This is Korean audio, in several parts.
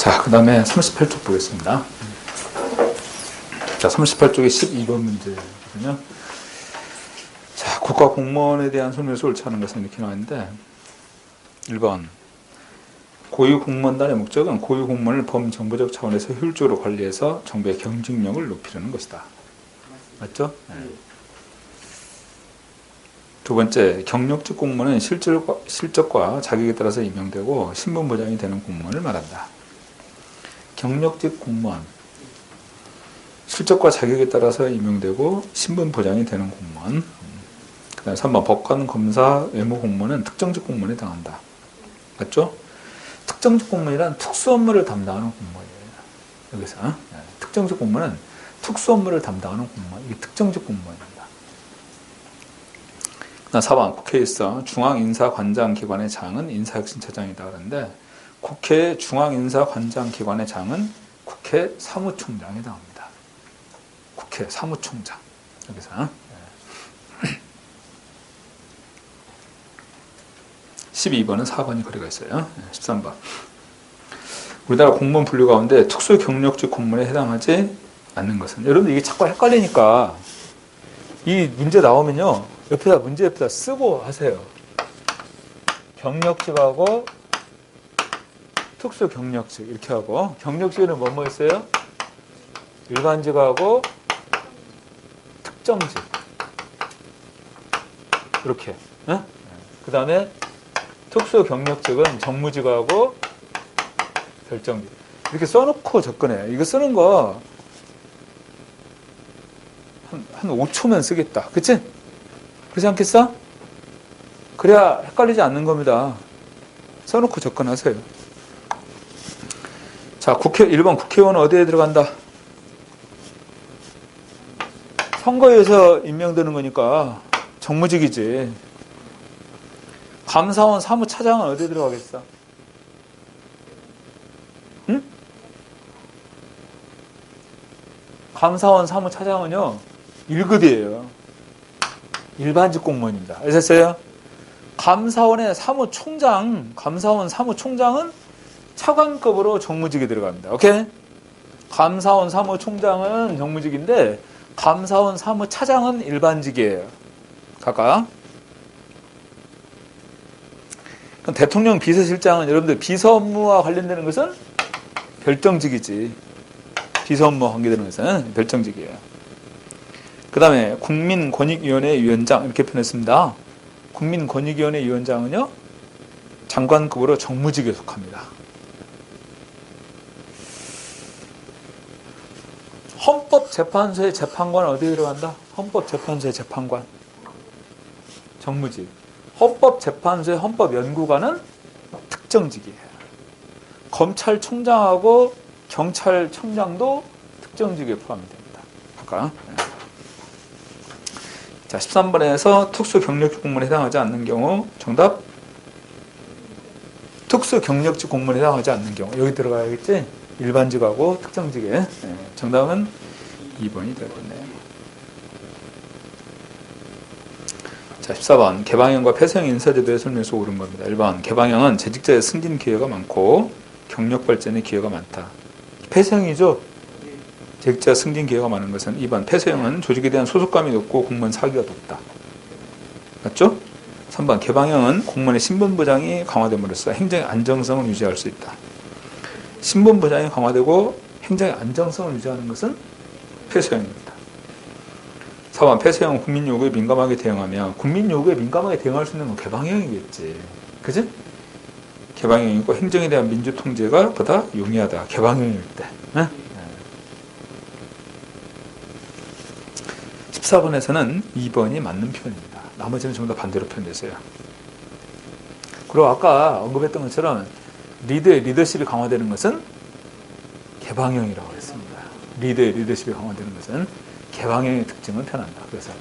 자, 그 다음에 38쪽 보겠습니다. 자, 38쪽에 12번 문제거든요. 자, 국가 공무원에 대한 손해에서 옳지 않은 것은 이렇게 나왔는데, 1번. 고유 공무원단의 목적은 고유 공무원을 범정부적 차원에서 효율적으로 관리해서 정부의 경직력을 높이려는 것이다. 맞죠? 네. 두 번째, 경력직 공무원은 실적과 자격에 따라서 임명되고 신분 보장이 되는 공무원을 말한다. 경력직 공무원, 실적과 자격에 따라서 임명되고 신분 보장이 되는 공무원. 그 다음에 3번, 법관, 검사, 외무 공무원은 특정직 공무원에 해당한다. 맞죠? 특정직 공무원이란 특수 업무를 담당하는 공무원이에요. 여기서 특정직 공무원은 특수 업무를 담당하는 공무원. 이게 특정직 공무원입니다. 4번, 국회에서 중앙인사관장기관의 장은 인사혁신처장이다 그러는데, 국회 중앙인사관장기관의 장은 국회 사무총장에 해당합니다. 국회 사무총장. 여기서 12번은 4번이 거리가 있어요. 13번. 우리나라 공무원 분류 가운데 특수 경력직 공무원에 해당하지 않는 것은, 여러분들 이게 자꾸 헷갈리니까 이 문제 나오면요, 문제 옆에다 쓰고 하세요. 경력직하고 특수 경력직 이렇게 하고, 경력직은 뭐뭐 있어요? 일반직하고 특정직 이렇게. 그 다음에 특수 경력직은 정무직하고 별정직 이렇게 써놓고 접근해요. 이거 쓰는 거 한 5초면 쓰겠다. 그치? 그렇지 않겠어? 그래야 헷갈리지 않는 겁니다. 써놓고 접근하세요. 자, 1번 국회의원은 어디에 들어간다? 선거에서 임명되는 거니까 정무직이지. 감사원 사무차장은 어디에 들어가겠어? 응? 감사원 사무차장은요, 1급이에요. 일반직 공무원입니다. 아셨어요? 감사원 사무총장은 차관급으로 정무직에 들어갑니다. 오케이? 감사원 사무총장은 정무직인데, 감사원 사무차장은 일반직이에요. 각각. 그럼 대통령 비서실장은 여러분들 비서 업무와 관련되는 것은 별정직이지. 비서 업무와 관계되는 것은 별정직이에요. 그 다음에 국민권익위원회 위원장 이렇게 표현했습니다. 국민권익위원회 위원장은요, 장관급으로 정무직에 속합니다. 헌법재판소의 재판관은 어디에 들어간다? 헌법재판소의 재판관. 정무직. 헌법재판소의 헌법연구관은 특정직이에요. 검찰총장하고 경찰청장도 특정직에 포함이 됩니다. 아까. 자, 13번에서 특수경력직 공무원에 해당하지 않는 경우, 정답? 특수경력직 공무원에 해당하지 않는 경우. 여기 들어가야겠지? 일반직하고 특정직에. 정답은 2번이 되겠네요. 자, 14번. 개방형과 폐쇄형 인사제도의 설명에서 옳은 겁니다. 1번. 개방형은 재직자의 승진 기회가 많고 경력 발전의 기회가 많다. 폐쇄형이죠? 재직자 승진 기회가 많은 것은 2번. 폐쇄형은 조직에 대한 소속감이 높고 공무원 사기가 높다. 맞죠? 3번. 개방형은 공무원의 신분 보장이 강화됨으로써 행정의 안정성을 유지할 수 있다. 신분 보장이 강화되고 행정의 안정성을 유지하는 것은 폐쇄형입니다. 4번. 폐쇄형은 국민 요구에 민감하게 대응하며, 국민 요구에 민감하게 대응할 수 있는 건 개방형이겠지. 그지? 개방형이고 행정에 대한 민주 통제가 보다 용이하다. 개방형일 때. 네? 14번에서는 2번이 맞는 표현입니다. 나머지는 전부 다 반대로 표현됐어요. 그리고 아까 언급했던 것처럼 리더의 리더십이 강화되는 것은 개방형이라고 했습니다. 리더의 리더십이 강화되는 것은 개방형의 특징을 표현한다. 그래서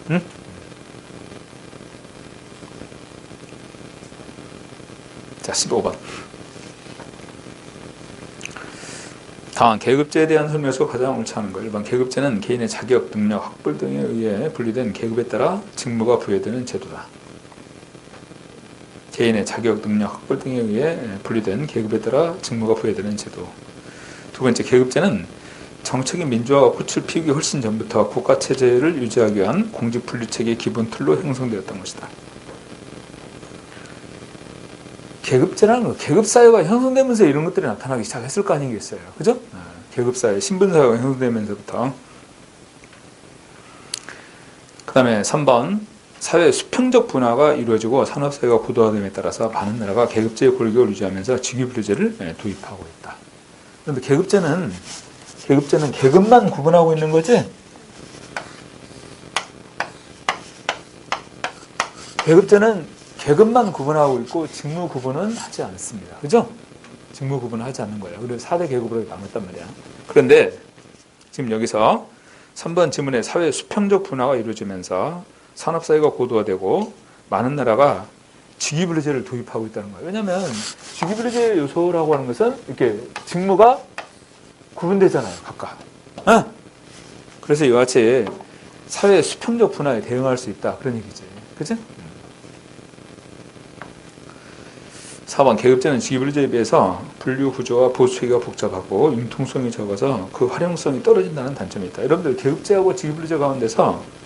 자, 15번. 다음, 계급제에 대한 설명에서 가장 옳지 않은 것. 1번, 계급제는 개인의 자격, 능력, 학벌 등에 의해 분리된 계급에 따라 직무가 부여되는 제도다. 개인의 자격, 능력, 학벌 등에 의해 분리된 계급에 따라 직무가 부여되는 제도. 두 번째, 계급제는 정책인 민주화가 꽃을 피우기 훨씬 전부터 국가체제를 유지하기 위한 공직분리체계의 기본 틀로 형성되었던 것이다. 계급제라는 거, 계급사회가 형성되면서 이런 것들이 나타나기 시작했을 거 아니겠어요. 그죠? 계급사회, 신분사회가 형성되면서부터. 그 다음에 3번, 사회의 수평적 분화가 이루어지고 산업사회가 고도화됨에 따라서 많은 나라가 계급제의 골격을 유지하면서 직위분리제를 도입하고 있다. 그런데 계급제는 계급만 구분하고 있는 거지? 계급제는 계급만 구분하고 있고 직무 구분은 하지 않습니다. 그죠? 직무 구분은 하지 않는 거예요. 그래서 4대 계급으로 나눴단 말이야. 그런데 지금 여기서 3번 지문에 사회 수평적 분화가 이루어지면서 산업사회가 고도화되고 많은 나라가 직위분리제를 도입하고 있다는 거예요. 왜냐하면 직위분리제 요소라고 하는 것은 이렇게 직무가 구분되잖아요. 각각. 그래서 이와 같이 사회 수평적 분화에 대응할 수 있다. 그런 얘기지. 그치? 4번 계급제는 직위분리제에 비해서 분류 구조와 보수체계가 복잡하고 융통성이 적어서 그 활용성이 떨어진다는 단점이 있다. 여러분들 계급제하고 직위분리제 가운데서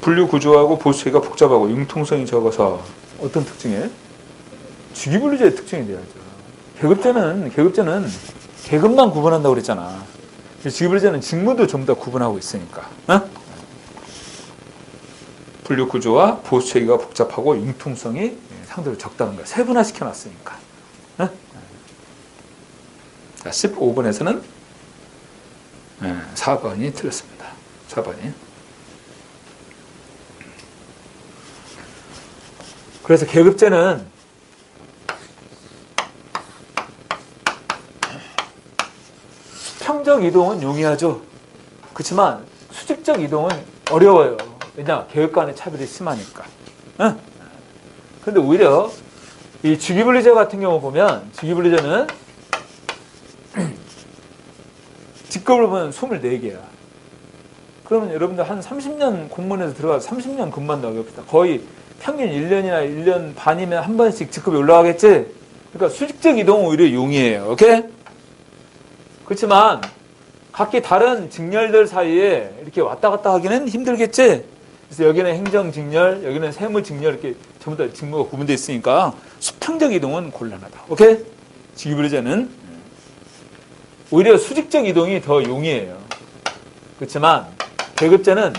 분류 구조하고 보수체계가 복잡하고 융통성이 적어서 어떤 특징이에요? 직위분리제의 특징이 돼야죠. 계급제는 계급만 구분한다고 그랬잖아. 직위분리제는 직무도 전부 다 구분하고 있으니까. 분류 구조와 보수체계가 복잡하고 융통성이 상대로 적다는 거야. 세분화시켜 놨으니까. 자, 15번에서는 4번이 틀렸습니다. 4번이. 그래서 계급제는 수평적 이동은 용이하죠. 그렇지만 수직적 이동은 어려워요. 왜냐? 계급 간의 차별이 심하니까. 근데 오히려 이 직위분리제 같은 경우 보면 직위분리제는 직급을 보면 24개야. 그러면 여러분들 한 30년 공무원에서 들어가서 30년 근무한다고 해봅시다. 거의 평균 1년이나 1년 반이면 한 번씩 직급이 올라가겠지? 그러니까 수직적 이동은 오히려 용이해요. 오케이? 그렇지만 각기 다른 직렬들 사이에 이렇게 왔다 갔다 하기는 힘들겠지? 그래서 여기는 행정직렬, 여기는 세무직렬 이렇게 전부 다 직무가 구분되어 있으니까 수평적 이동은 곤란하다. 오케이? 직위분리제는 오히려 수직적 이동이 더 용이해요. 그렇지만 계급제는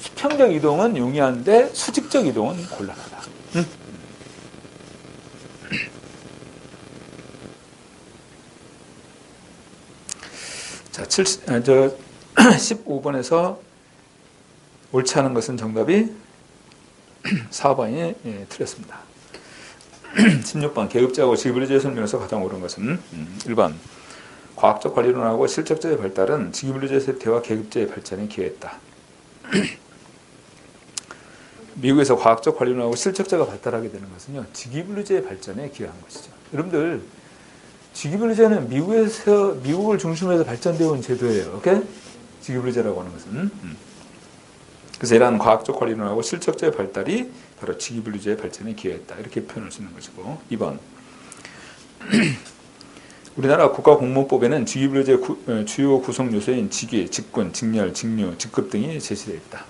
수평적 이동은 용이한데 수직적 이동은 곤란하다. 자, 15번에서 옳지 않은 것은 정답이 4번이 틀렸습니다. 16번 계급제하고 직위분리제 설명에서 가장 옳은 것은 1번 과학적 관리론하고 실적자의 발달은 직위분리제 쇠퇴와 계급제의 발전에 기여했다. 미국에서 과학적 관리론하고 실적자가 발달하게 되는 것은요, 직위분리제의 발전에 기여한 것이죠. 여러분들 직위분리제는 미국을 중심으로 해서 발전되어 온 제도예요. 오케이? 직위분리제라고 하는 것은. 그래서 이러한 과학적 관리론하고 실적자의 발달이 바로 직위분리제의 발전에 기여했다. 이렇게 표현할 수 있는 것이고. 2번. 우리나라 국가공무원법에는 직위분리제의 주요 구성 요소인 직위, 직군, 직렬, 직류, 직급 등이 제시되어 있다.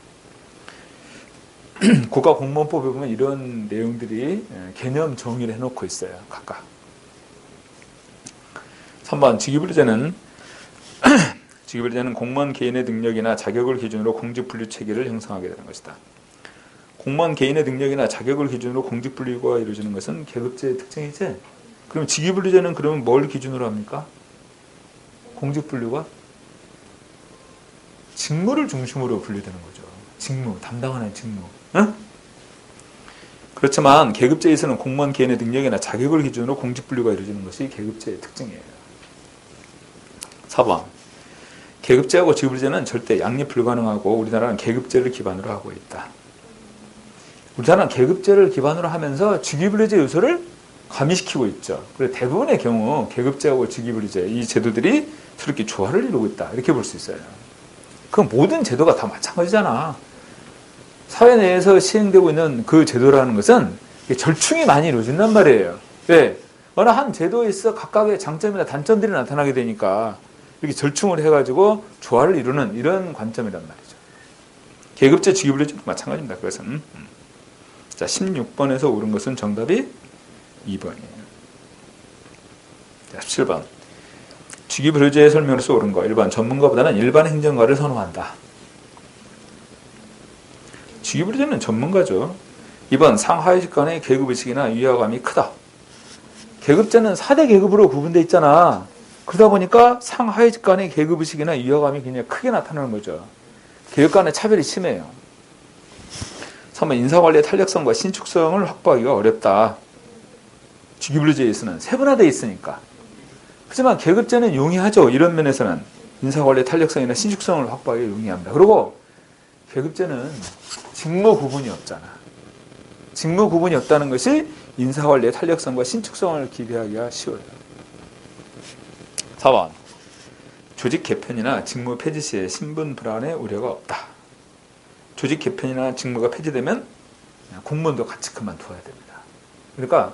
국가공무원법에 보면 이런 내용들이 개념 정의를 해놓고 있어요. 각각. 3번 직위분리제는 공무원 개인의 능력이나 자격을 기준으로 공직분리 체계를 형성하게 되는 것이다. 공무원 개인의 능력이나 자격을 기준으로 공직분리가 이루어지는 것은 계급제의 특징이지. 그럼 직위분리제는 그러면 뭘 기준으로 합니까? 공직분리가 직무를 중심으로 분리되는 거죠. 직무, 담당하는 직무. 응? 그렇지만 계급제에서는 공무원 개인의 능력이나 자격을 기준으로 공직분리가 이루어지는 것이 계급제의 특징이에요. 4번. 계급제하고 직위분리제는 절대 양립 불가능하고 우리나라는 계급제를 기반으로 하고 있다. 우리나라는 계급제를 기반으로 하면서 직위분리제 요소를 가미시키고 있죠. 그래서 대부분의 경우 계급제하고 직위분리제 이 제도들이 저렇게 조화를 이루고 있다. 이렇게 볼 수 있어요. 그럼 모든 제도가 다 마찬가지잖아. 사회 내에서 시행되고 있는 그 제도라는 것은 절충이 많이 이루어진단 말이에요. 왜? 어느 한 제도에 있어 각각의 장점이나 단점들이 나타나게 되니까 이렇게 절충을 해가지고 조화를 이루는 이런 관점이란 말이죠. 계급제, 직위분리제도 마찬가지입니다. 그것은. 자, 16번에서 옳은 것은 정답이 2번이에요. 자, 17번. 직위분리제의 설명에서 옳은 거. 1번. 전문가보다는 일반 행정가를 선호한다. 직위분리제는 전문가죠. 2번. 상하위직 간의 계급의식이나 위화감이 크다. 계급제는 4대 계급으로 구분되어 있잖아. 그러다 보니까 상하위직 간의 계급의식이나 위화감이 굉장히 크게 나타나는 거죠. 계급 간의 차별이 심해요. 3번. 인사관리의 탄력성과 신축성을 확보하기가 어렵다. 직위분리제에서는 세분화되어 있으니까. 하지만 계급제는 용이하죠. 이런 면에서는 인사관리의 탄력성이나 신축성을 확보하기가 용이합니다. 그리고 계급제는 직무 구분이 없잖아. 직무 구분이 없다는 것이 인사관리의 탄력성과 신축성을 기대하기가 쉬워요. 4번. 조직 개편이나 직무 폐지 시에 신분 불안의 우려가 없다. 조직 개편이나 직무가 폐지되면 공무원도 같이 그만둬야 됩니다. 그러니까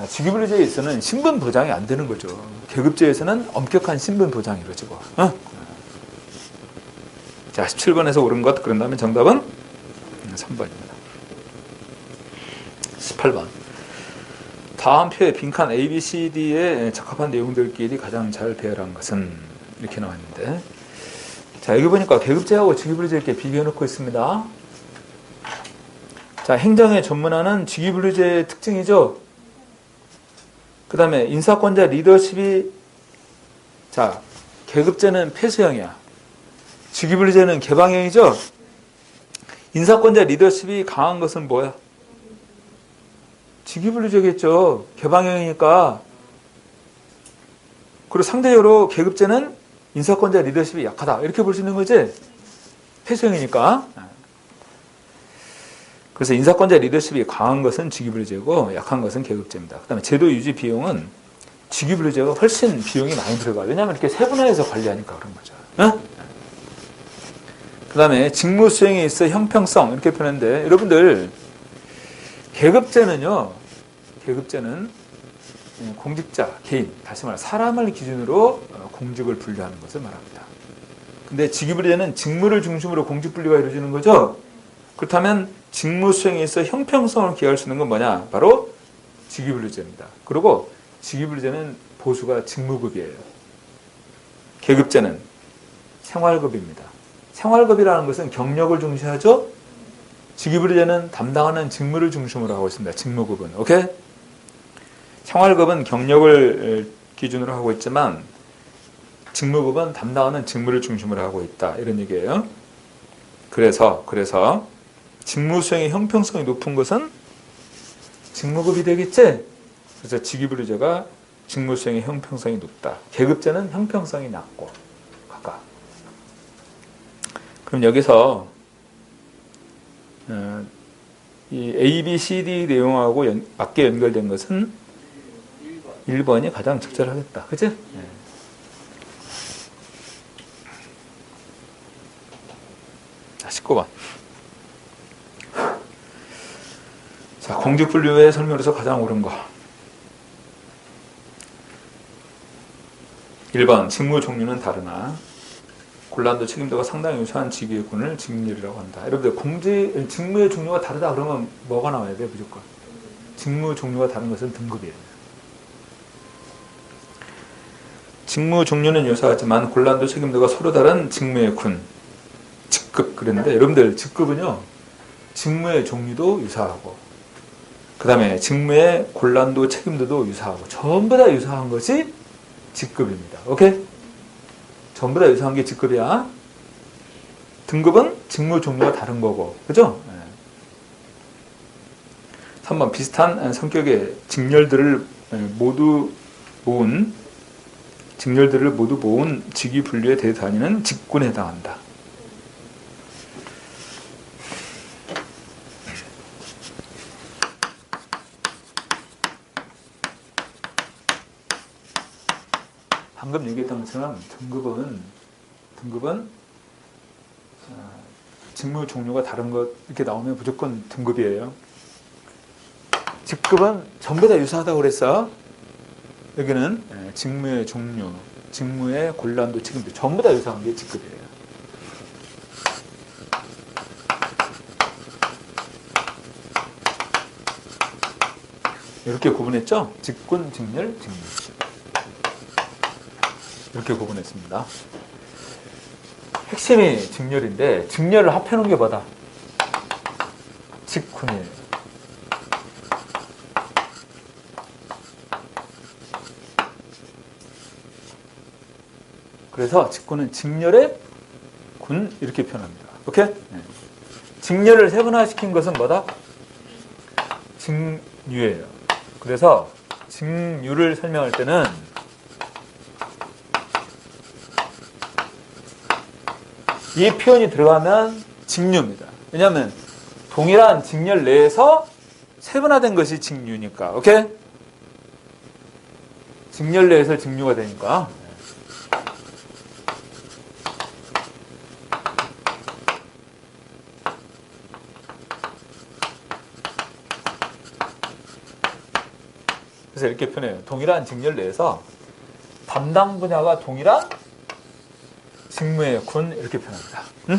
직위분리제에서는 신분 보장이 안 되는 거죠. 계급제에서는 엄격한 신분 보장이 이루어지고. 자, 17번에서 옳은 것. 그런다면 정답은 3번입니다. 18번. 다음 표의 빈칸 A, B, C, D에 적합한 내용들끼리 가장 잘 배열한 것은 이렇게 나왔는데, 자, 여기 보니까 계급제하고 직위분리제 이렇게 비교해 놓고 있습니다. 자, 행정에 전문화는 직위분리제의 특징이죠. 그 다음에 인사권자 리더십이, 자, 계급제는 폐쇄형이야. 직위분리제는 개방형이죠. 인사권자 리더십이 강한 것은 뭐야? 직위분리제겠죠. 개방형이니까. 그리고 상대적으로 계급제는 인사권자 리더십이 약하다. 이렇게 볼 수 있는 거지? 폐쇄형이니까. 그래서 인사권자 리더십이 강한 것은 직위분리제고 약한 것은 계급제입니다. 그 다음에 제도 유지 비용은 직위분리제가 훨씬 비용이 많이 들어가요. 왜냐하면 이렇게 세분화해서 관리하니까 그런 거죠. 그 다음에 직무 수행에 있어 형평성 이렇게 표현했는데, 여러분들 계급제는 공직자, 개인, 다시 말해 사람을 기준으로 공직을 분류하는 것을 말합니다. 근데 직위분리제는 직무를 중심으로 공직 분리가 이루어지는 거죠. 그렇다면 직무 수행에 있어 형평성을 기할 수 있는 건 뭐냐? 바로 직위분리제입니다. 그리고 직위분리제는 보수가 직무급이에요. 계급제는 생활급입니다. 생활급이라는 것은 경력을 중시하죠. 직위분리제는 담당하는 직무를 중심으로 하고 있습니다. 직무급은. 오케이? 생활급은 경력을 기준으로 하고 있지만 직무급은 담당하는 직무를 중심으로 하고 있다. 이런 얘기예요. 그래서 직무 수행의 형평성이 높은 것은 직무급이 되겠지? 그래서 직위분리제가 직무 수행의 형평성이 높다. 계급제는 형평성이 낮고 각각. 그럼 여기서 이 A, B, C, D 내용하고 맞게 연결된 것은 1번이 가장 적절하겠다. 그치? 네. 자, 19번. 자, 공직분류의 설명에서 가장 옳은 거. 1번. 직무 종류는 다르나 곤란도 책임도가 상당히 유사한 직위의 군을 직렬이라고 한다. 여러분들 직무의 종류가 다르다 그러면 뭐가 나와야 돼? 무조건. 직무 종류가 다른 것은 등급이에요. 직무 종류는 유사하지만 곤란도 책임도가 서로 다른 직무의 군. 직급 그랬는데, 여러분들 직급은요, 직무의 종류도 유사하고 그 다음에 직무의 곤란도 책임도도 유사하고 전부 다 유사한 것이 직급입니다. 오케이? 전부 다 유사한 게 직급이야. 등급은 직무 종류가 다른 거고, 그죠? 3번. 비슷한 성격의 직렬들을 모두 모은 직위분류에 대다니는 직군에 해당한다. 방금 얘기했던 것처럼 등급은 직무 종류가 다른 것 이렇게 나오면 무조건 등급이에요. 직급은 전부 다 유사하다고 그랬어. 여기는 직무의 종류, 직무의 곤란도, 책임도 전부 다 유사한 게 직급이에요. 이렇게 구분했죠? 직군, 직렬, 직무. 이렇게 구분했습니다. 핵심이 직렬인데 직렬을 합해놓은 게 뭐다? 직군이에요. 그래서 직군은 직렬의 군 이렇게 표현합니다. 오케이? 직렬을 세분화시킨 것은 뭐다? 직류예요. 그래서 직류를 설명할 때는 이 표현이 들어가면 직류입니다. 왜냐하면 동일한 직렬 내에서 세분화된 것이 직류니까. 오케이? 직렬 내에서 직류가 되니까. 그래서 이렇게 표현해요. 동일한 직렬 내에서 담당 분야가 동일한 직무의 군 이렇게 표현합니다. 응?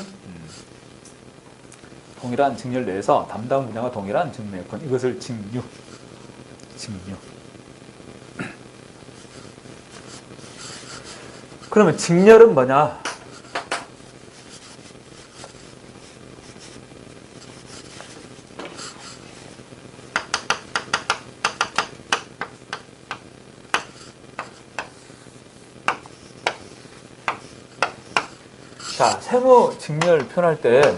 동일한 직렬 내에서 담당 분야가 동일한 직무의 군 이것을 직류. 그러면 직렬은 뭐냐? 자, 세무 직렬 표현할 때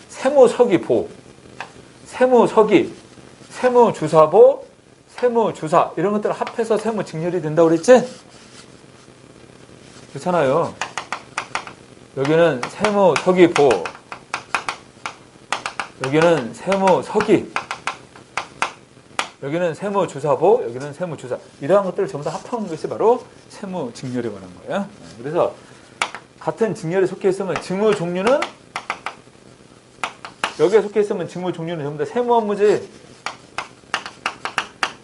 세무서기보, 세무서기, 세무주사보, 세무주사 이런 것들을 합해서 세무 직렬이 된다고 그랬지? 그렇잖아요. 여기는 세무서기보, 여기는 세무서기, 여기는 세무주사보, 여기는 세무주사 이러한 것들을 전부 다 합쳐놓은 것이 바로 세무 직렬에 관한 거예요. 그래서 같은 직렬에 속해 있으면 직무 종류는 여기에 속해 있으면 직무 종류는 전부 다 세무 업무지.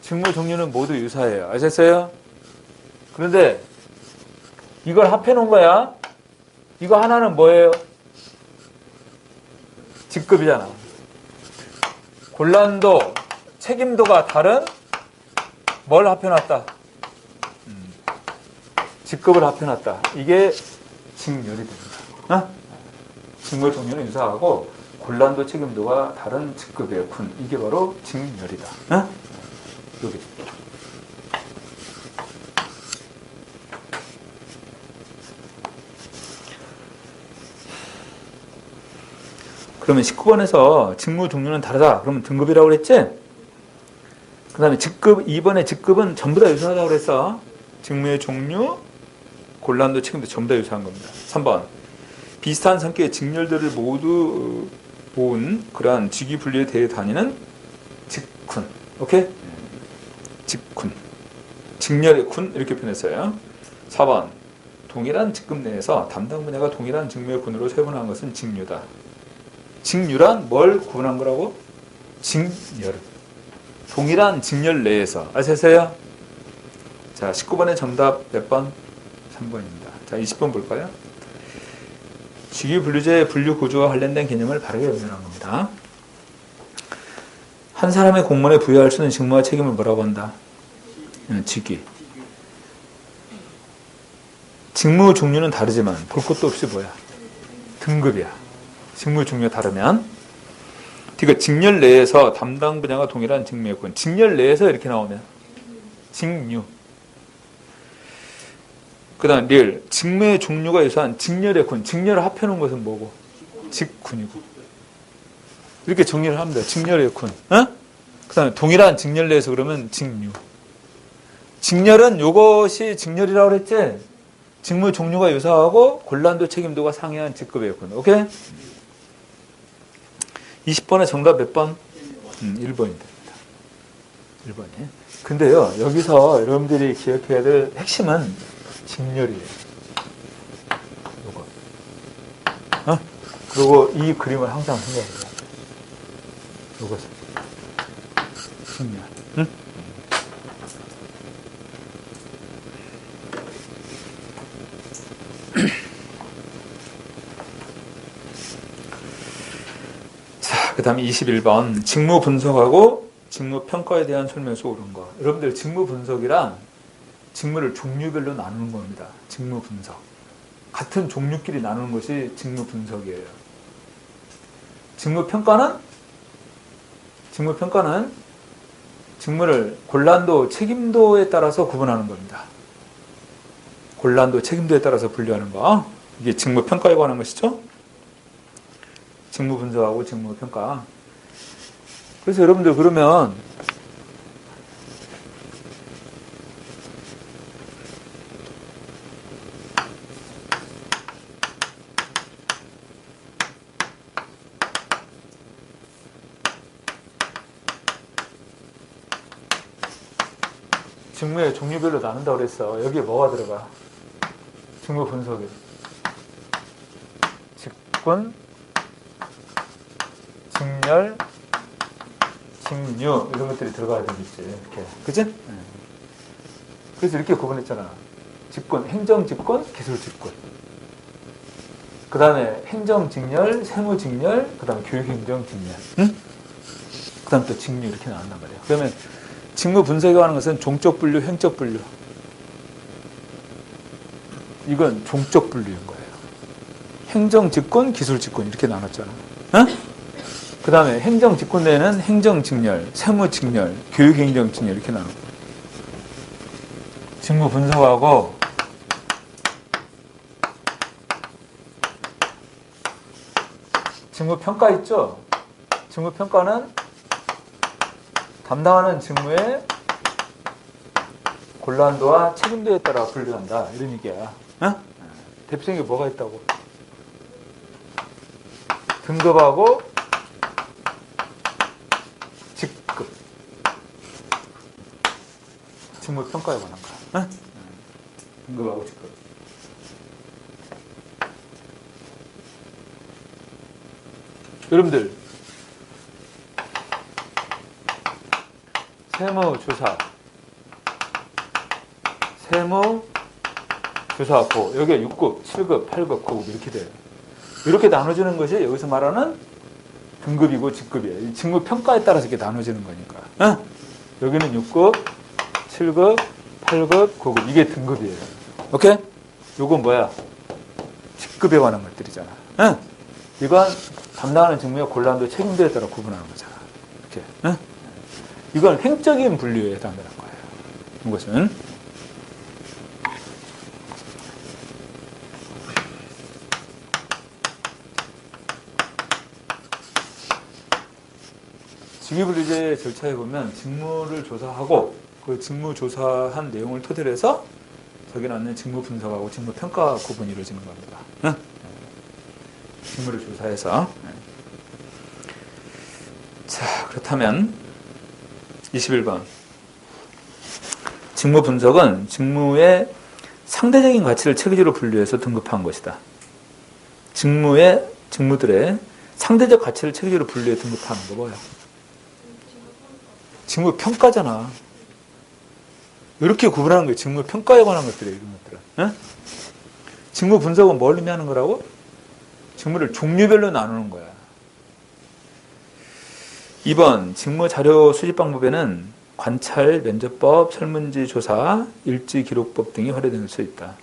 직무 종류는 모두 유사해요. 아셨어요? 그런데 이걸 합해 놓은 거야. 이거 하나는 뭐예요? 직급이잖아. 곤란도, 책임도가 다른 뭘 합해놨다? 직급을 합해놨다. 이게 직렬이 됩니다. 어? 직무 종류는 유사하고 곤란도 책임도가 다른 직급의 군 이게 바로 직렬이다. 어? 여기. 그러면 19번에서 직무 종류는 다르다. 그러면 등급이라고 그랬지? 그 다음에 직급, 2번의 직급은 전부 다 유사하다고 그랬어. 직무의 종류, 곤란도 책임도 전부 다 유사한 겁니다. 3번. 비슷한 성격의 직렬들을 모두 모은 그러한 직위 분리에 대해 다니는 직군. 오케이? 직군. 직렬의 군 이렇게 표현했어요. 4번. 동일한 직급 내에서 담당 분야가 동일한 직무의 군으로 세분화한 것은 직류다. 직류란 뭘 구분한 거라고? 직렬. 동일한 직렬 내에서. 아셨어요? 자, 19번의 정답 몇 번? 3번입니다. 자, 20번 볼까요? 직위 분류제의 분류 구조와 관련된 개념을 바르게 연결한 겁니다. 한 사람의 공무원에 부여할 수 있는 직무와 책임을 뭐라고 한다? 직위. 직무 종류는 다르지만 볼 것도 없이 뭐야? 등급이야. 직무 종류가 다르면. 그러니까 직렬 내에서 담당 분야가 동일한 직무의 군. 직렬 내에서 이렇게 나오면 직류. 그 다음 릴. 직무의 종류가 유사한 직렬의 군. 직렬을 합해놓은 것은 뭐고? 직군이고. 이렇게 정리를 합니다. 직렬의 군. 어? 그 다음에 동일한 직렬 내에서 그러면 직류. 직렬은 요것이 직렬이라고 그랬지? 직무 종류가 유사하고 곤란도 책임도가 상이한 직급의 군. 오케이? 20번의 정답 몇 번? 1번이 됩니다. 1번이. 근데요, 여기서 여러분들이 기억해야 될 핵심은 직렬이에요. 요거. 어? 그리고 이 그림을 항상 생각해요. 요것은. 직렬. 응? 다음 21번 직무 분석하고 직무 평가에 대한 설명에서 옳은 거. 여러분들 직무 분석이란 직무를 종류별로 나누는 겁니다. 직무 분석. 같은 종류끼리 나누는 것이 직무 분석이에요. 직무 평가는 직무를 곤란도, 책임도에 따라서 구분하는 겁니다. 곤란도, 책임도에 따라서 분류하는 거. 이게 직무 평가에 관한 것이죠. 직무 분석하고 직무 평가. 그래서 여러분들 그러면 직무의 종류별로 나눈다고 그랬어. 여기에 뭐가 들어가? 직무 분석에 직군, 직렬, 직류 이런 것들이 들어가야 되겠지. 이렇게. 그치? 그래서 이렇게 구분했잖아. 직군, 행정 직군, 기술 직군. 그 다음에 행정 직렬, 세무 직렬, 그 다음에 교육 행정 직렬. 응? 그 다음 또 직류 이렇게 나온단 말이야. 그러면 직무 분석에 관한 것은 종적 분류, 행적 분류. 이건 종적 분류인 거예요. 행정 직군, 기술 직군 이렇게 나눴잖아. 어? 그 다음에 행정 직군 내에는 행정 직렬, 세무 직렬, 교육 행정 직렬 이렇게 나누고. 직무 분석하고 직무 평가 있죠? 직무 평가는 담당하는 직무의 곤란도와 책임도에 따라 분류한다. 이런 얘기야. 어? 대표적인 게 뭐가 있다고? 등급하고 직급. 직무 평가에 관한 거야. 어? 등급하고 직급. 여러분들 세무조사, 세무조사부 여기가 6급, 7급, 8급, 9급 이렇게 돼요. 이렇게 나눠지는 것이 여기서 말하는 등급이고 직급이에요. 이 직무 평가에 따라서 이렇게 나눠지는 거니까. 어? 여기는 6급, 7급, 8급, 9급 이게 등급이에요. 오케이? 요건 뭐야? 직급에 관한 것들이잖아. 어? 이건 담당하는 직무의 곤란도, 책임도에 따라 구분하는 거잖아. 이렇게. 어? 이건 행적인 분류에 해당되는 거예요. 이것은. 직위분류제 절차에 보면 직무를 조사하고 그 직무 조사한 내용을 토대로 해서 저기 나는 직무 분석하고 직무 평가 구분이 이루어지는 겁니다. 응? 직무를 조사해서. 자, 그렇다면 21번. 직무 분석은 직무의 상대적인 가치를 체계적으로 분류해서 등급한 것이다. 직무들의 상대적 가치를 체계적으로 분류해 등급하는 거 뭐야? 직무 평가잖아. 이렇게 구분하는 거예요. 직무 평가에 관한 것들이에요. 이런 것들은. 응? 직무 분석은 뭘 의미하는 거라고? 직무를 종류별로 나누는 거야. 2번 직무 자료 수집 방법에는 관찰, 면접법, 설문지 조사, 일지 기록법 등이 활용될 수 있다.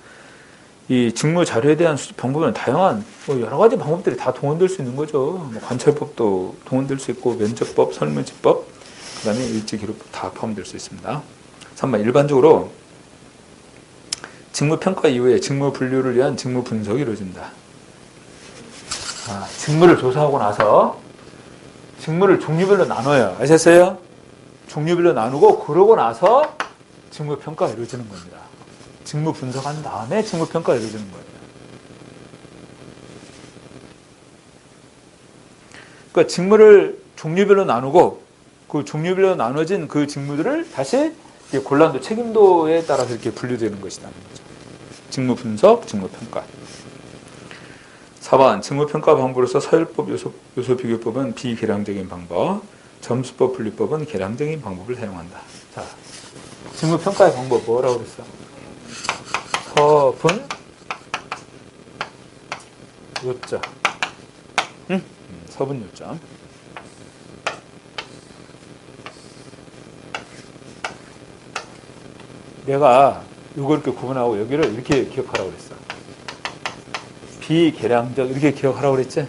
이 직무 자료에 대한 수집 방법은 다양한 여러 가지 방법들이 다 동원될 수 있는 거죠. 관찰법도 동원될 수 있고 면접법, 설문지법, 그 다음에 일지 기록법 다 포함될 수 있습니다. 3번 일반적으로 직무 평가 이후에 직무 분류를 위한 직무 분석이 이루어진다. 직무를 조사하고 나서 직무를 종류별로 나눠요. 아셨어요? 종류별로 나누고 그러고 나서 직무 평가가 이루어지는 겁니다. 직무 분석한 다음에 직무 평가가 이루어지는 거예요. 그러니까 직무를 종류별로 나누고 그 종류별로 나눠진 그 직무들을 다시 곤란도, 책임도에 따라서 이렇게 분류되는 것이라는 거죠. 직무 분석, 직무 평가. 4번 직무평가 방법으로서 서열법, 요소 비교법은 비계량적인 방법, 점수법 분류법은 계량적인 방법을 사용한다. 자, 직무평가의 방법 뭐라고 그랬어? 서분, 요점. 서분, 요점. 내가 이걸 이렇게 구분하고 여기를 이렇게 기억하라고 그랬어. 비계량적 이렇게 기억하라고 그랬지?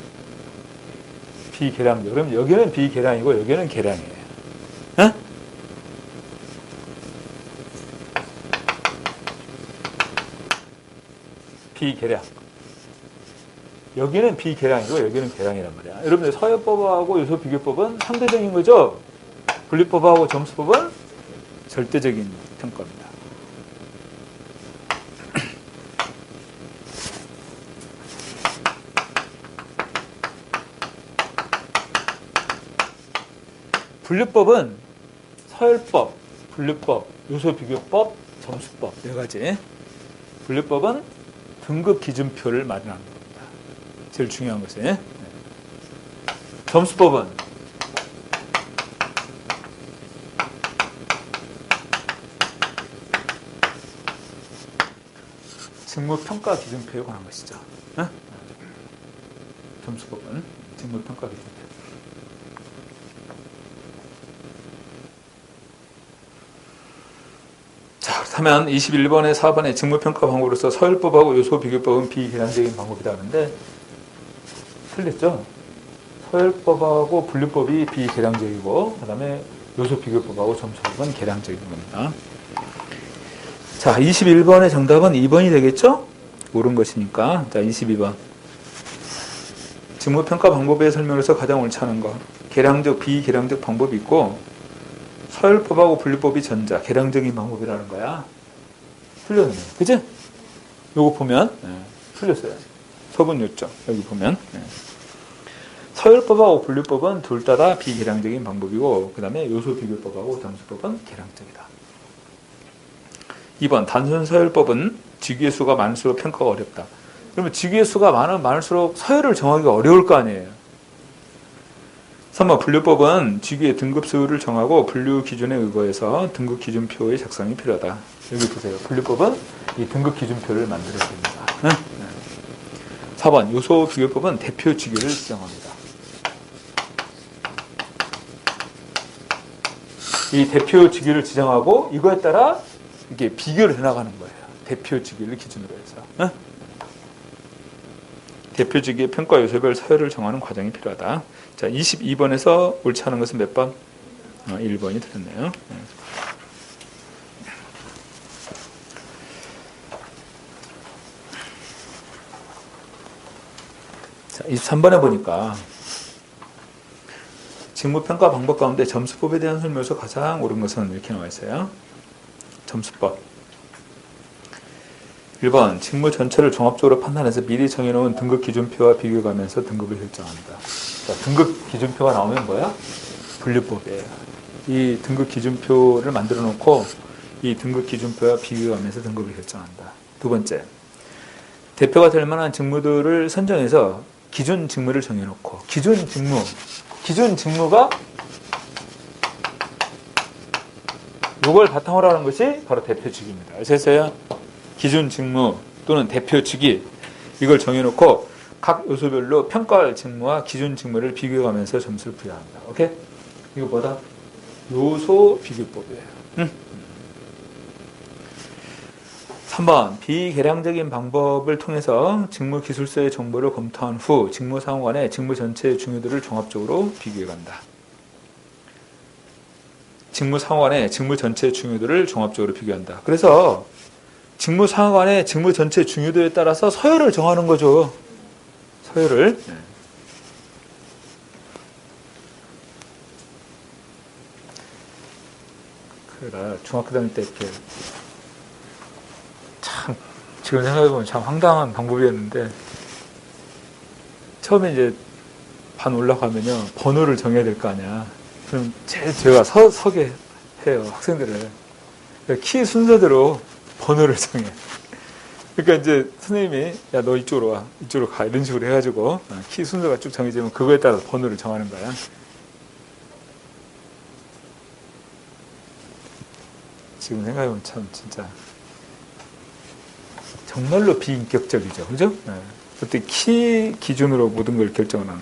비계량적. 그럼 여기는 비계량이고 여기는 계량이에요. 어? 비계량. 여기는 비계량이고 여기는 계량이란 말이야. 여러분들 서열법하고 요소비교법은 상대적인 거죠? 분리법하고 점수법은 절대적인 평가입니다. 분류법은 서열법, 분류법, 요소비교법, 점수법 네 가지. 분류법은 등급 기준표를 마련하는 겁니다. 제일 중요한 것은. 점수법은 직무평가 기준표에 관한 것이죠. 점수법은 직무평가 기준표. 자, 그렇다면 21번에 4번에 직무평가 방법으로서 서열법하고 요소비교법은 비계량적인 방법이다 하는데 틀렸죠? 서열법하고 분류법이 비계량적이고 그 다음에 요소비교법하고 점수법은 계량적인 겁니다. 자, 21번의 정답은 2번이 되겠죠? 옳은 것이니까. 자, 22번. 직무평가 방법의 설명에서 가장 옳지 않은 것. 계량적, 비계량적 방법이 있고 서열법하고 분류법이 전자, 계량적인 방법이라는 거야. 틀렸네. 그치? 요거 보면 틀렸어요. 서분 요점. 여기 보면 서열법하고 분류법은 둘 다 비계량적인 방법이고 그 다음에 요소비교법하고 점수법은 계량적이다. 2번 단순 서열법은 직위의 수가 많을수록 평가가 어렵다. 그러면 직위의 수가 많으면 많을수록 서열을 정하기가 어려울 거 아니에요. 3번 분류법은 직위의 등급수를 정하고 분류 기준에 의거해서 등급 기준표의 작성이 필요하다. 여기 보세요. 분류법은 이 등급 기준표를 만들어야 됩니다. 4번 요소비교법은 대표 직위를 지정합니다. 이 대표 직위를 지정하고 이거에 따라 이게 비교를 해나가는 거예요. 대표 직위를 기준으로 해서. 대표 직위의 평가 요소별 서열을 정하는 과정이 필요하다. 자, 22번에서 옳지 않은 것은 몇 번? 1번이 틀렸네요. 자, 23번에 보니까 직무평가 방법 가운데 점수법에 대한 설명에서 가장 옳은 것은 이렇게 나와 있어요. 점수법. 1번 직무 전체를 종합적으로 판단해서 미리 정해놓은 등급 기준표와 비교하면서 등급을 결정한다. 자, 등급 기준표가 나오면 뭐야? 분류법이에요. 이 등급 기준표를 만들어 놓고 이 등급 기준표와 비교하면서 등급을 결정한다. 두 번째, 대표가 될 만한 직무들을 선정해서 기준 직무를 정해놓고 기준 직무가 이걸 바탕으로 하는 것이 바로 대표 직위입니다. 아시겠어요? 기준 직무 또는 대표 직위 이걸 정해놓고 각 요소별로 평가할 직무와 기준 직무를 비교하면서 점수를 부여한다. 오케이? 이거 뭐다? 요소 비교법이에요. 3번 비계량적인 방법을 통해서 직무 기술서의 정보를 검토한 후 직무 상호간의 직무 전체의 중요도를 종합적으로 비교해간다. 직무 상호간의 직무 전체의 중요도를 종합적으로 비교한다. 그래서 직무 상호간의 직무 전체의 중요도에 따라서 서열을 정하는 거죠. 서열을. 그래, 중학교 다닐 때 이렇게 참 지금 생각해보면 참 황당한 방법이었는데 처음에 이제 반 올라가면요 번호를 정해야 될 거 아니야. 그럼 제일 제가 서게 해요 학생들을. 키 순서대로 번호를 정해. 그러니까 이제 선생님이 야 너 이쪽으로 와 이쪽으로 가 이런 식으로 해가지고 키 순서가 쭉 정해지면 그거에 따라서 번호를 정하는 거야. 지금 생각해보면 참 진짜 정말로 비인격적이죠. 그죠? 네. 어떻게 키 기준으로 모든 걸 결정을 하나.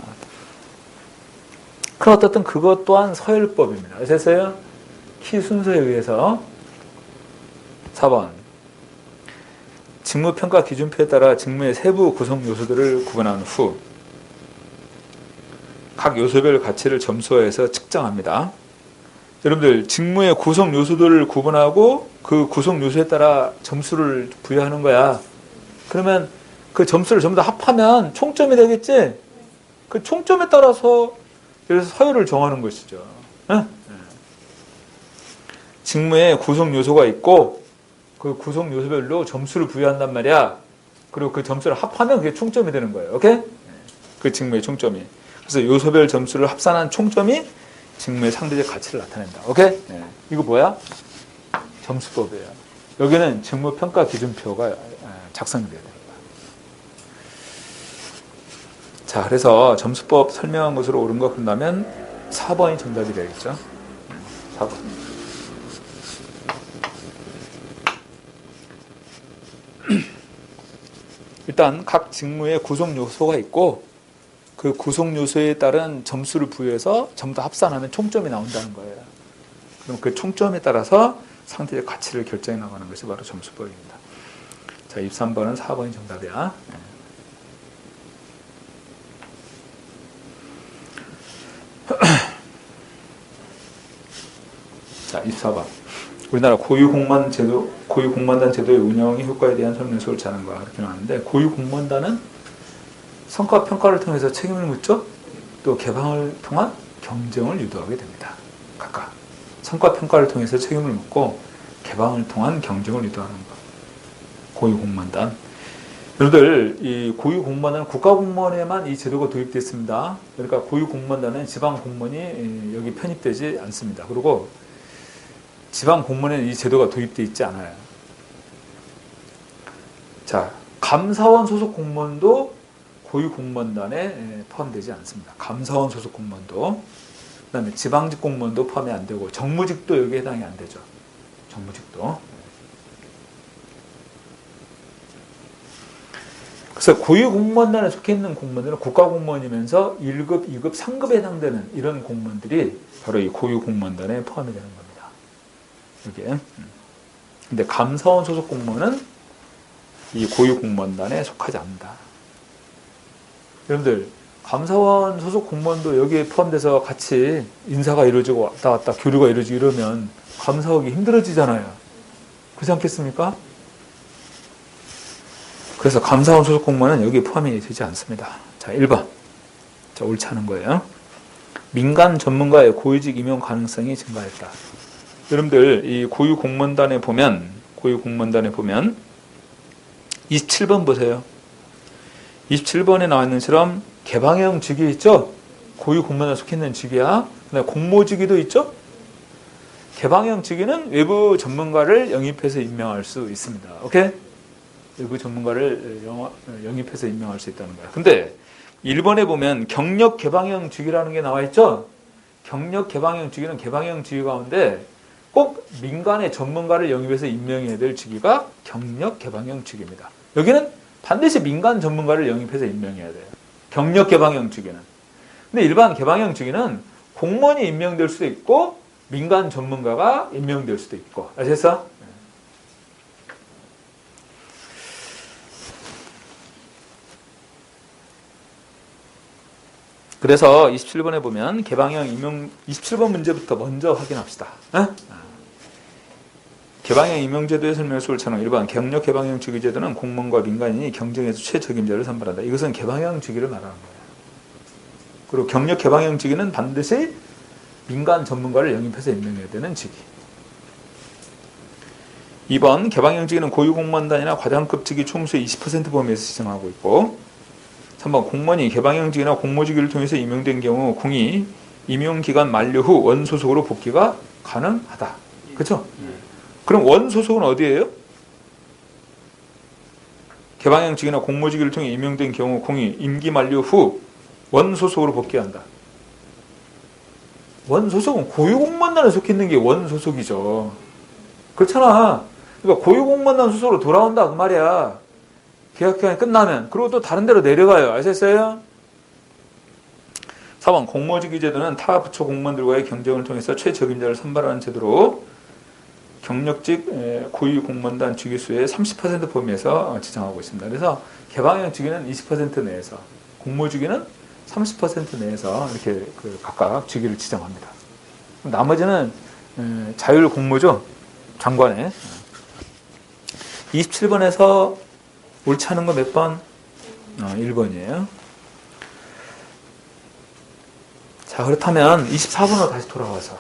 그럼 어떻든 그것 또한 서열법입니다. 아셨어요? 키 순서에 의해서 4번. 직무평가 기준표에 따라 직무의 세부 구성 요소들을 구분한 후 각 요소별 가치를 점수화해서 측정합니다. 여러분들 직무의 구성 요소들을 구분하고 그 구성 요소에 따라 점수를 부여하는 거야. 그러면 그 점수를 전부 다 합하면 총점이 되겠지? 그 총점에 따라서 그래서 서열을 정하는 것이죠. 응? 직무에 구성 요소가 있고 그 구성 요소별로 점수를 부여한단 말이야. 그리고 그 점수를 합하면 그게 총점이 되는 거예요. 오케이? 그 직무의 총점이. 그래서 요소별 점수를 합산한 총점이 직무의 상대적 가치를 나타낸다. 오케이? 이거 뭐야? 점수법이에요. 여기는 직무평가 기준표가 작성이 돼야 됩니다. 자, 그래서 점수법 설명한 것으로 옳은 거 그런다면 4번이 정답이 되겠죠. 4번. 일단 각 직무에 구성 요소가 있고 그 구성 요소에 따른 점수를 부여해서 전부 다 합산하면 총점이 나온다는 거예요. 그럼 그 총점에 따라서 상대적 가치를 결정해 나가는 것이 바로 점수법입니다. 자, 23번은 4번이 정답이야. 자, 24번. 우리나라 고유공무원 제도, 고유공무원단 제도의 운영의 효과에 대한 설명에서 옳지 않은 거 이렇게 나왔는데, 고유공무원단은 성과 평가를 통해서 책임을 묻죠. 또 개방을 통한 경쟁을 유도하게 됩니다. 각각 성과 평가를 통해서 책임을 묻고 개방을 통한 경쟁을 유도하는 것. 고유공무원단. 여러분들 이 고유공무원은 국가공무원에만 이 제도가 도입되어 있습니다. 그러니까 고유공무원단은 지방공무원이 여기 편입되지 않습니다. 그리고 지방공무원에는 이 제도가 도입되어 있지 않아요. 자, 감사원 소속 공무원도 고유공무원단에 포함되지 않습니다. 감사원 소속 공무원도. 그 다음에 지방직 공무원도 포함이 안 되고 정무직도 여기에 해당이 안 되죠. 정무직도. 그래서 고유공무원단에 속해 있는 공무원들은 국가공무원이면서 1급, 2급, 3급에 해당되는 이런 공무원들이 바로 이 고유공무원단에 포함이 되는 겁니다. 이게. 근데 감사원 소속 공무원은 이 고유공무원단에 속하지 않는다. 여러분들 감사원 소속 공무원도 여기에 포함돼서 같이 인사가 이루어지고 왔다 갔다 교류가 이루어지고 이러면 감사하기 힘들어지잖아요. 그렇지 않겠습니까? 그래서 감사원 소속 공무원은 여기에 포함이 되지 않습니다. 자, 1번. 자, 옳지 않은 거예요. 민간 전문가의 고위직 임용 가능성이 증가했다. 여러분들 이 고유공무원단에 보면 27번 보세요. 27번에 나와 있는 처럼 개방형 직위 있죠? 고유공무원에 속해 있는 직위야. 그다음에 공모직위도 있죠? 개방형 직위는 외부 전문가를 영입해서 임명할 수 있습니다. 오케이? 외부 전문가를 영입해서 임명할 수 있다는 거야. 근데 1번에 보면 경력 개방형 직위라는 게 나와 있죠? 경력 개방형 직위는 개방형 직위 가운데 꼭 민간의 전문가를 영입해서 임명해야 될 직위가 경력 개방형 직위입니다. 여기는 반드시 민간 전문가를 영입해서 임명해야 돼요. 경력 개방형 직위는. 근데 일반 개방형 직위는 공무원이 임명될 수도 있고 민간 전문가가 임명될 수도 있고. 아셨어? 그래서 27번에 보면 개방형 임용 27번 문제부터 먼저 확인합시다. 개방형 임용제도의 설명에서 옳잖아. 1번 경력 개방형 직위제도는 공무원과 민간인이 경쟁에서 최적임자를 선발한다. 이것은 개방형 직위를 말하는 거예요. 그리고 경력 개방형 직위는 반드시 민간 전문가를 영입해서 임명해야 되는 직위. 2번 개방형 직위는 고유공무원단이나 과장급 직위 총수의 20% 범위에서 시정하고 있고 3번 공무원이 개방형 직위나 공모직위를 통해서 임용된 경우 공이 임용기간 만료 후 원소속으로 복귀가 가능하다. 그렇죠? 그럼 원소속은 어디예요? 개방형 직위나 공모직위를 통해 임명된 경우 공이 임기 만료 후 원소속으로 복귀한다. 원소속은 고유공무원단에 속해 있는 게 원소속이죠. 그렇잖아. 그러니까 고유공무원단 소속으로 돌아온다 그 말이야. 계약기간이 끝나면. 그리고 또 다른 데로 내려가요. 아셨어요? 4번 공모직위 제도는 타 부처 공무원들과의 경쟁을 통해서 최적임자를 선발하는 제도로 경력직 고위 공무원단 직위수의 30% 범위에서 지정하고 있습니다. 그래서 개방형 직위는 20% 내에서, 공모직위는 30% 내에서 이렇게 각각 직위를 지정합니다. 나머지는 자율 공모죠. 장관에. 27번에서 옳지 않은 거 몇 번? 1번이에요. 자, 그렇다면 24번으로 다시 돌아와서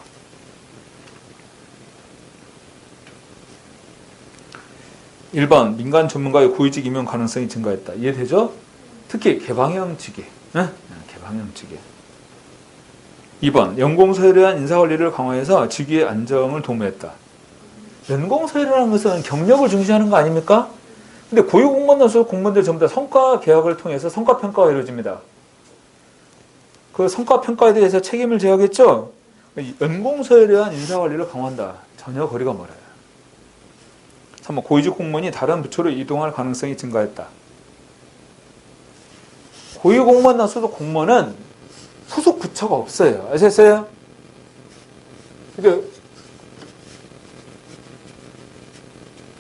1번 민간 전문가의 고위직 임용 가능성이 증가했다. 이해되죠? 특히 개방형 직위. 개방형 직위. 2번 연공서열에 대한 인사관리를 강화해서 직위의 안정을 도모했다. 연공서열이라는 것은 경력을 중시하는 거 아닙니까? 근데 고위공무원 소속 공무원들 전부 다 성과 계약을 통해서 성과평가가 이루어집니다. 그 성과평가에 대해서 책임을 져야겠죠? 연공서열에 대한 인사관리를 강화한다. 전혀 거리가 멀어요. 3번 고위직 공무원이 다른 부처로 이동할 가능성이 증가했다. 고위공무원이나 소속 공무원은 소속 부처가 없어요. 아셨어요? 그러니까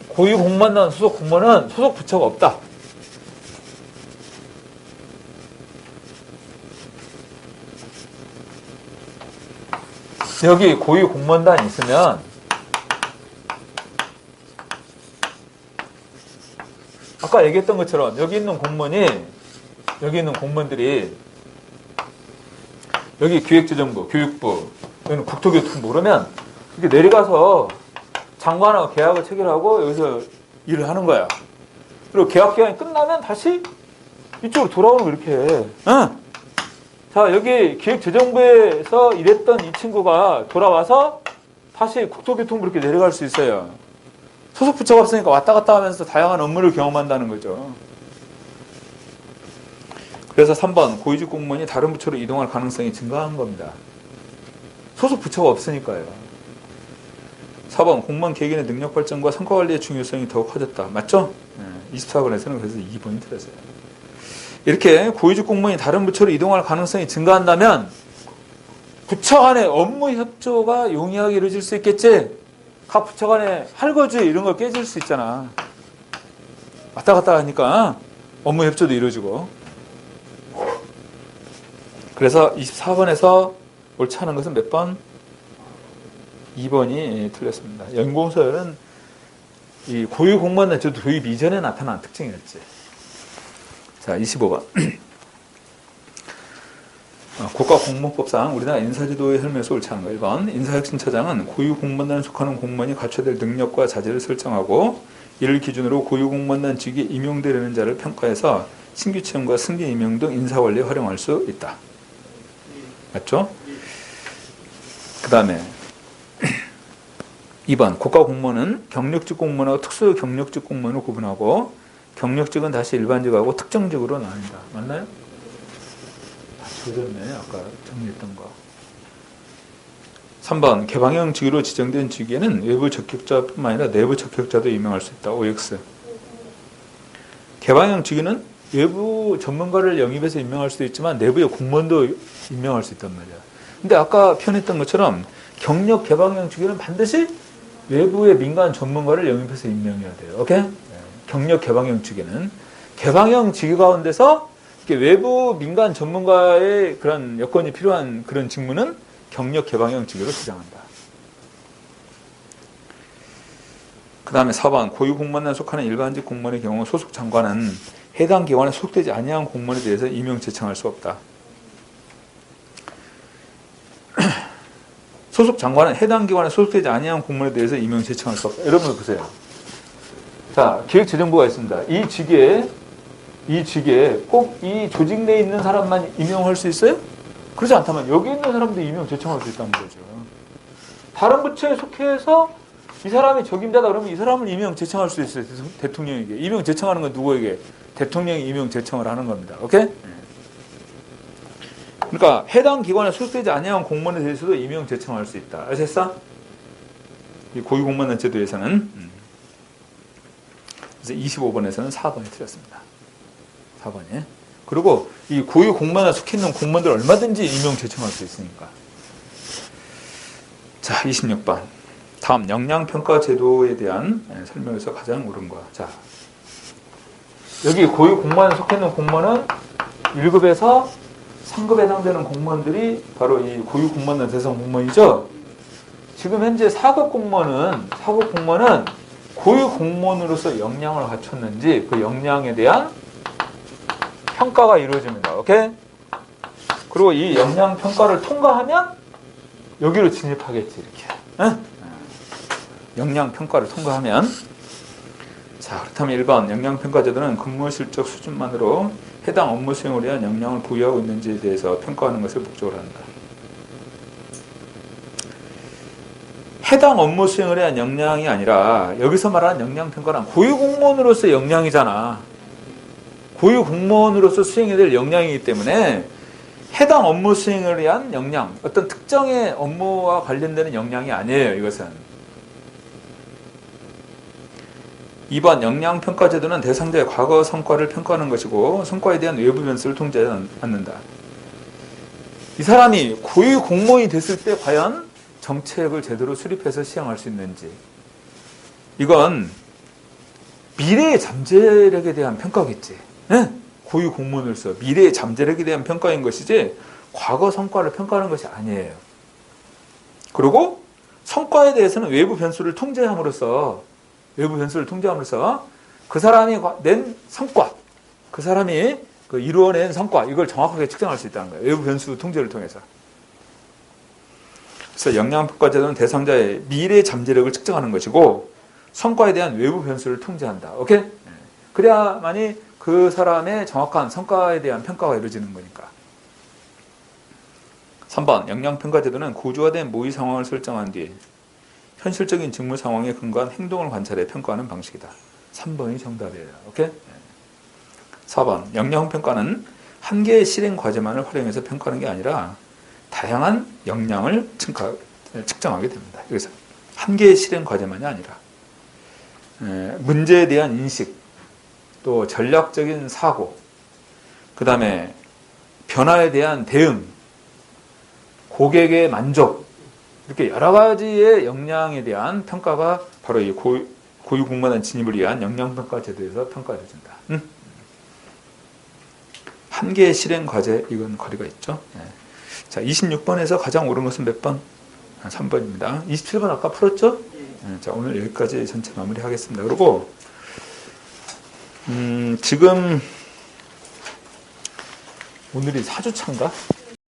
고위공무원이나 소속 공무원은 소속 부처가 없다. 여기 고위공무원단이 있으면 아까 얘기했던 것처럼 여기 있는 공무원들이 여기 기획재정부, 교육부, 여기는 국토교통부 그러면 이렇게 내려가서 장관하고 계약을 체결하고 여기서 일을 하는 거야. 그리고 계약 기간이 끝나면 다시 이쪽으로 돌아오는 거 이렇게. 자, 여기 기획재정부에서 일했던 이 친구가 돌아와서 다시 국토교통부 이렇게 내려갈 수 있어요. 소속 부처가 없으니까 왔다 갔다 하면서 다양한 업무를 경험한다는 거죠. 그래서 3번 고위직 공무원이 다른 부처로 이동할 가능성이 증가한 겁니다. 소속 부처가 없으니까요. 4번 공무원 개개인의 능력 발전과 성과 관리의 중요성이 더욱 커졌다. 맞죠? 24번에서는 그래서 2번이 틀렸어요. 이렇게 고위직 공무원이 다른 부처로 이동할 가능성이 증가한다면 부처 간의 업무 협조가 용이하게 이루어질 수 있겠지? 각 부처 간의 할거지 이런 거 깨질 수 있잖아. 왔다 갔다 하니까 업무 협조도 이루어지고. 그래서 24번에서 옳지 않은 것은 몇 번? 2번이 틀렸습니다. 연공서열은 이 고위 공무원은 저도 도입 이전에 나타난 특징이었지. 자, 25번. 국가공무법상 우리나라 인사제도의 혈면에서 옳지 않은 거. 1번. 인사혁신처장은 고위공무원단에 속하는 공무원이 갖춰야 될 능력과 자질을 설정하고 이를 기준으로 고위공무원단 직위에 임용되려는 자를 평가해서 신규 채용과 승진 임용 등 인사관리에 활용할 수 있다. 맞죠? 그 다음에 2번. 국가공무원은 경력직 공무원하고 특수경력직 공무원을 구분하고 경력직은 다시 일반직하고 특정직으로 나뉜다. 맞나요? 조졌네. 아까 정리했던 거. 3번. 개방형 직위로 지정된 직위에는 외부 적격자뿐만 아니라 내부 적격자도 임명할 수 있다. OX. 개방형 직위는 외부 전문가를 영입해서 임명할 수도 있지만 내부의 공무원도 임명할 수 있단 말이야. 근데 아까 표현했던 것처럼 경력 개방형 직위는 반드시 외부의 민간 전문가를 영입해서 임명해야 돼요. 오케이? 경력 개방형 직위는 개방형 직위 가운데서 외부 민간 전문가의 그런 여건이 필요한 그런 직무는 경력 개방형 직위로 지정한다. 그 다음에 4번 고위공무원에 속하는 일반직 공무원의 경우 소속 장관은 해당 기관에 소속되지 아니한 공무원에 대해서 임용 제청할 수 없다. 소속 장관은 해당 기관에 소속되지 아니한 공무원에 대해서 임용 제청할 수 없다. 여러분 보세요. 자, 기획재정부가 있습니다. 이 직위에 꼭 이 조직 내에 있는 사람만 임용할 수 있어요? 그렇지 않다면 여기 있는 사람도 임용 제청할 수 있다는 거죠. 다른 부처에 속해서 이 사람이 적임자다 그러면 이 사람을 임용 제청할 수 있어요. 대통령에게. 임용 제청하는 건 누구에게? 대통령이 임용 제청을 하는 겁니다. 오케이? 그러니까 해당 기관에 소속되지 아니한 공무원에 대해서도 임용 제청할 수 있다. 아셨어? 이 고위공무원 제도에서는. 그래서 25번에서는 4번이 틀렸습니다. 4번이. 그리고 이 고위공무원에 속해 있는 공무원들 얼마든지 임용 제청할 수 있으니까. 자, 26번. 다음 영양평가 제도에 대한 설명에서 가장 옳은 거. 자, 여기 고유 공무원에 속해 있는 공무원은 1급에서 3급에 해당되는 공무원들이 바로 이 고유 공무원 대상 공무원이죠. 지금 현재 4급 공무원은 고유 공무원으로서 역량을 갖췄는지 그 역량에 대한 평가가 이루어집니다. 오케이? 그리고 이 역량 평가를 통과하면 여기로 진입하겠지, 이렇게. 응? 역량 평가를 통과하면. 자, 그렇다면 1번 역량 평가 제도는 근무 실적 수준만으로 해당 업무 수행을 위한 역량을 부여하고 있는지에 대해서 평가하는 것을 목적으로 한다. 해당 업무 수행을 위한 역량이 아니라 여기서 말하는 역량 평가는 고유 공무원으로서 역량이잖아. 고유 공무원으로서 수행해야 될 역량이기 때문에 해당 업무 수행을 위한 역량, 어떤 특정의 업무와 관련되는 역량이 아니에요, 이것은. 2번 역량평가 제도는 대상자의 과거 성과를 평가하는 것이고 성과에 대한 외부 변수를 통제하지 않는다. 이 사람이 고유 공무원이 됐을 때 과연 정책을 제대로 수립해서 시행할 수 있는지, 이건 미래의 잠재력에 대한 평가겠지. 네? 고유 공무원으로서 미래의 잠재력에 대한 평가인 것이지 과거 성과를 평가하는 것이 아니에요. 그리고 성과에 대해서는 외부 변수를 통제함으로써 그 사람이 낸 성과, 그 사람이 이루어낸 성과, 이걸 정확하게 측정할 수 있다는 거예요. 외부 변수 통제를 통해서. 그래서 역량평가 제도는 대상자의 미래 잠재력을 측정하는 것이고 성과에 대한 외부 변수를 통제한다. 오케이? 그래야만이 그 사람의 정확한 성과에 대한 평가가 이루어지는 거니까. 3번 역량평가 제도는 구조화된 모의 상황을 설정한 뒤 현실적인 직무 상황에 근거한 행동을 관찰해 평가하는 방식이다. 3번이 정답이에요. 오케이? 4번 역량평가는 한 개의 실행 과제만을 활용해서 평가하는 게 아니라 다양한 역량을 측정하게 됩니다. 여기서 한 개의 실행 과제만이 아니라 문제에 대한 인식, 또 전략적인 사고, 그 다음에 변화에 대한 대응, 고객의 만족, 이렇게 여러 가지의 역량에 대한 평가가 바로 이 고유 공무원 진입을 위한 역량평가 제도에서 평가해준다. 한 개의 실행 과제, 이건 거리가 있죠. 자, 26번에서 가장 옳은 것은 몇 번? 3번입니다. 27번 아까 풀었죠? 자, 오늘 여기까지 전체 마무리하겠습니다. 그리고 지금 오늘이 4주차인가?